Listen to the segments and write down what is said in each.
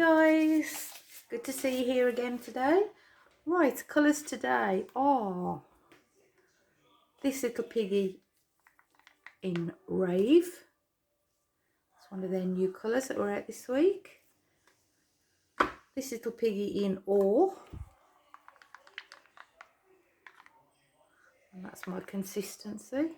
guys, good to see you here again today. Right, colours today are this little piggy in Rave. It's one of their new colours that were out this week. This little piggy in Ore, and that's my consistency.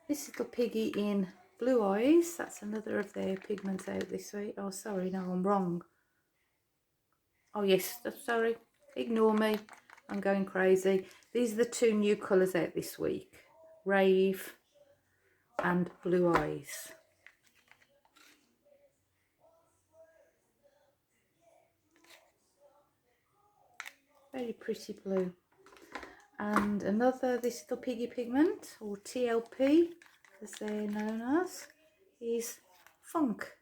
This little piggy in Blue Eyes, that's another of their pigments out this week. Oh, sorry, no, I'm wrong. Oh, yes, sorry, ignore me, I'm going crazy. These are the two new colours out this week, Rave and Blue Eyes. Very pretty blue. And another, this little piggy pigment, or TLP as they're known as, is Funk,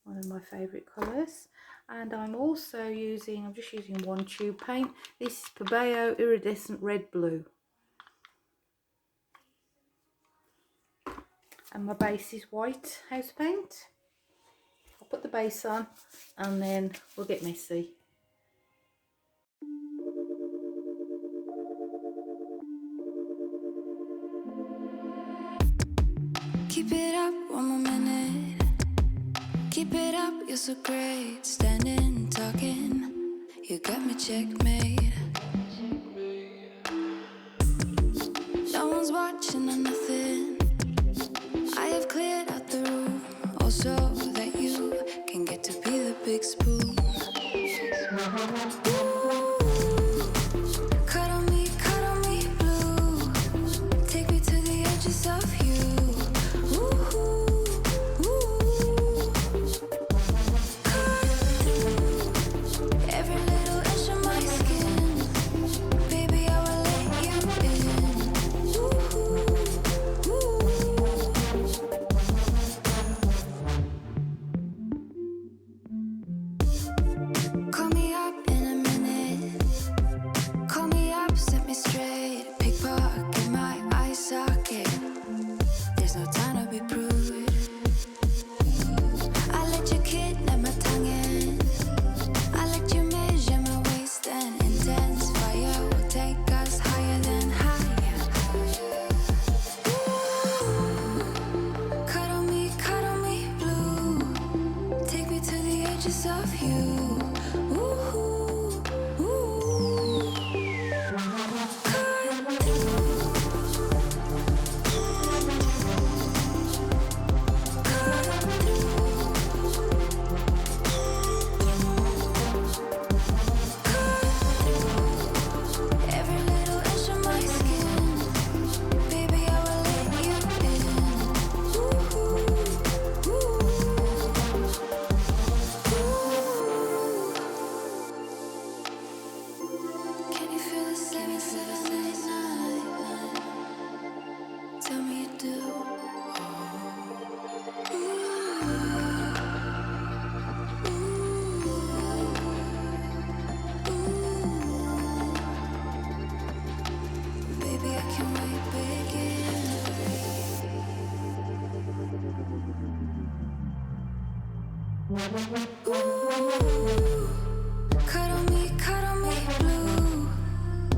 one of my favourite colours. And I'm also using, I'm just using one tube paint. This is Pebeo Iridescent Red Blue. And my base is white house paint. I'll put the base on and then we'll get messy. Keep it up one more minute. Keep it up, you're so great. Standing, talking, you got me checkmate. No one's watching or nothing. I have cleared out the room, also that you can get to be the big spoon. Ooh, cuddle me blue. Take me to the edges of you. Of you. Ooh, cuddle me blue.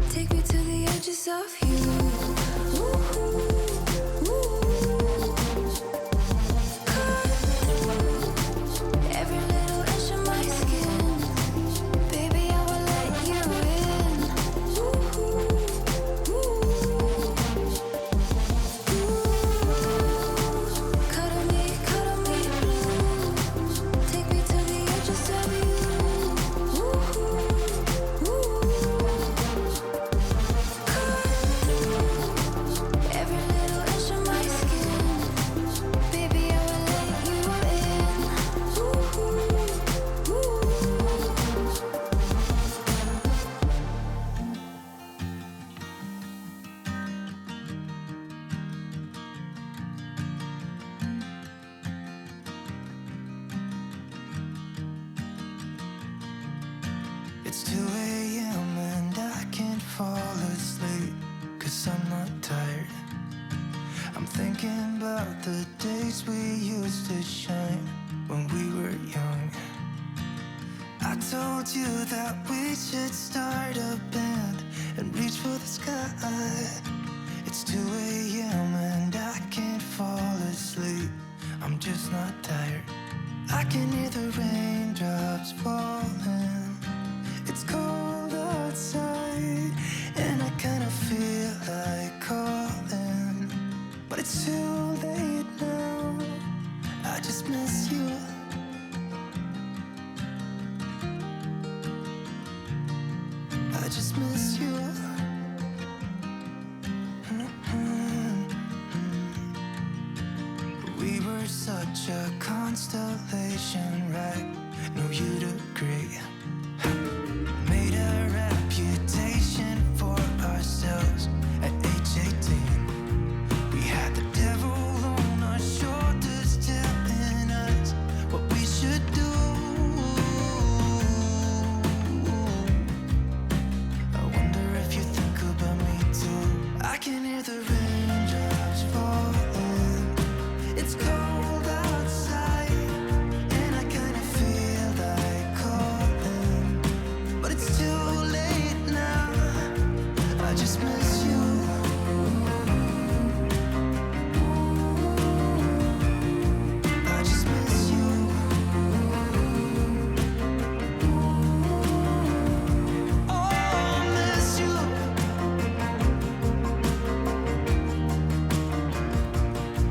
Take me to the edges of you. Every little inch of my skin, baby, I will let you in. Cuddle me blue. Take me to the edges of you. Every little inch of my skin, baby, I will let you in. It's 2 a.m. and I can't fall thinking about the days we used to shine when we were young. I told you that we should start a band and reach for the sky. It's 2 a.m. and I can't fall asleep. I'm just not tired. I can hear the raindrops falling. It's cold outside and I kinda feel like calling, but it's too late now. I just miss you. I just miss you. We were such a constellation, right? No, you'd agree. Made a reputation for ourselves at age 18. We had the devil on our shoulders telling us what we should do. I wonder if you think about me too. I can hear the raindrops falling. It's cold outside and I kinda feel like calling, but it's too late now. I just miss you. I just miss you. Oh, I miss you.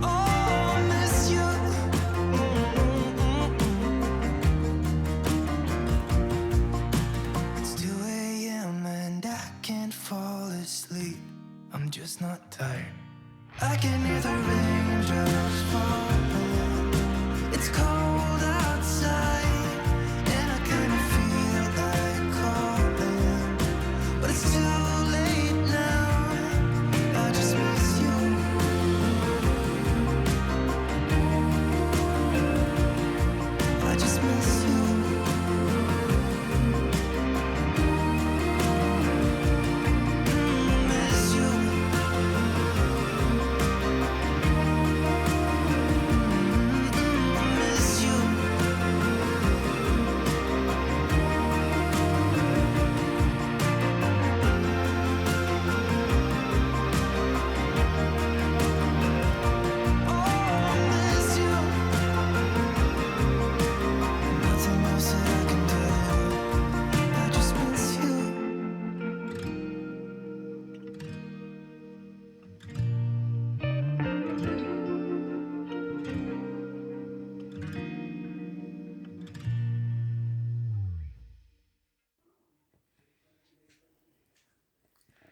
Oh, I miss you. It's 2 a.m. and I can't fall asleep. I'm just not tired. I can hear the raindrops falling. It's cold outside and I kinda feel like calling, but it's too late now. I just miss you. I just miss you. Miss you. Miss you. Oh, miss you. Nothing else that I can do. I just miss you.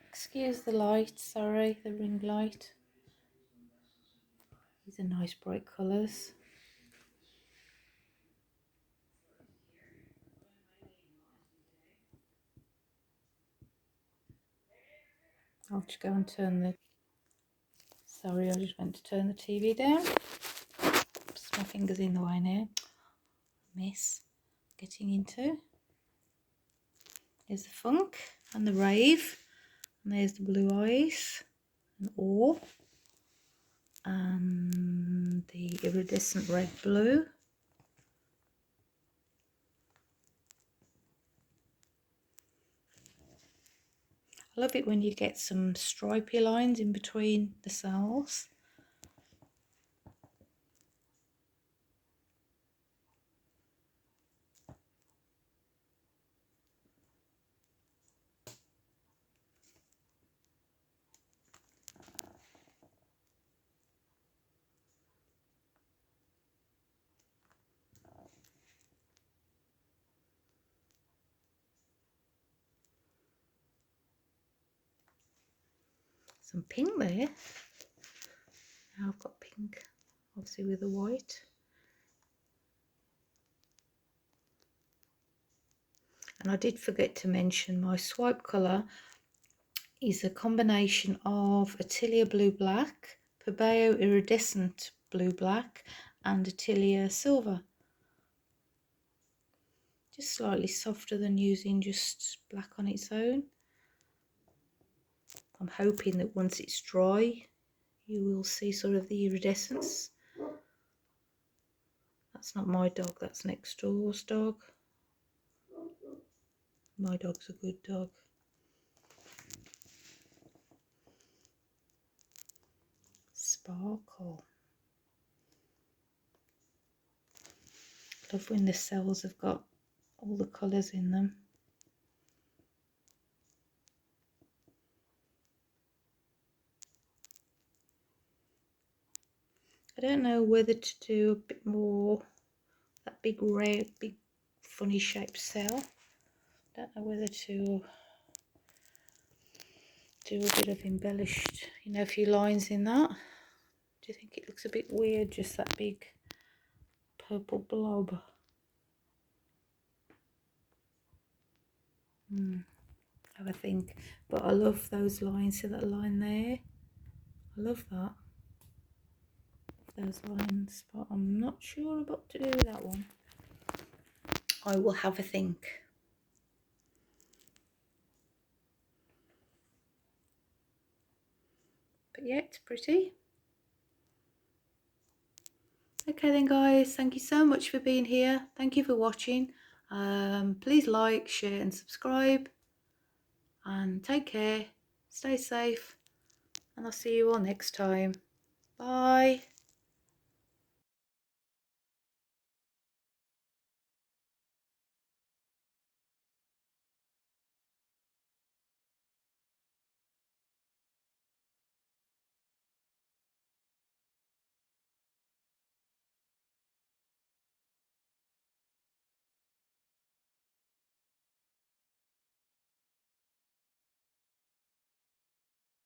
Excuse the light, sorry, the ring light. These are nice bright colours. I'll just go and turn the... Sorry, I just went to turn the TV down. Just my fingers in the way now. Miss getting into. There's the Funk and the Rave. And there's the Blue Eyes and Ore. And the Iridescent Red Blue. I love it when you get some stripy lines in between the cells. Some pink there. Now I've got pink, obviously with the white. And I did forget to mention my swipe colour is a combination of Atelier Blue Black, Pebeo Iridescent Blue Black and Atelier Silver. Just slightly softer than using just black on its own. I'm hoping that once it's dry you will see sort of the iridescence. That's not my dog, that's next door's dog. My dog's a good dog. Sparkle. Love when the cells have got all the colours in them. I don't know whether to do a bit more, that big red, big funny shaped cell. Don't know whether to do a bit of embellished, you know, a few lines in that. Do you think it looks a bit weird, just that big purple blob? Have a think. But I love those lines. See that line there? I love that. Those lines, but I'm not sure what to do with that one. I will have a think. But yeah, it's pretty. Okay then guys, thank you so much for being here. Thank you for watching. Please like, share and subscribe. And take care. Stay safe. And I'll see you all next time. Bye.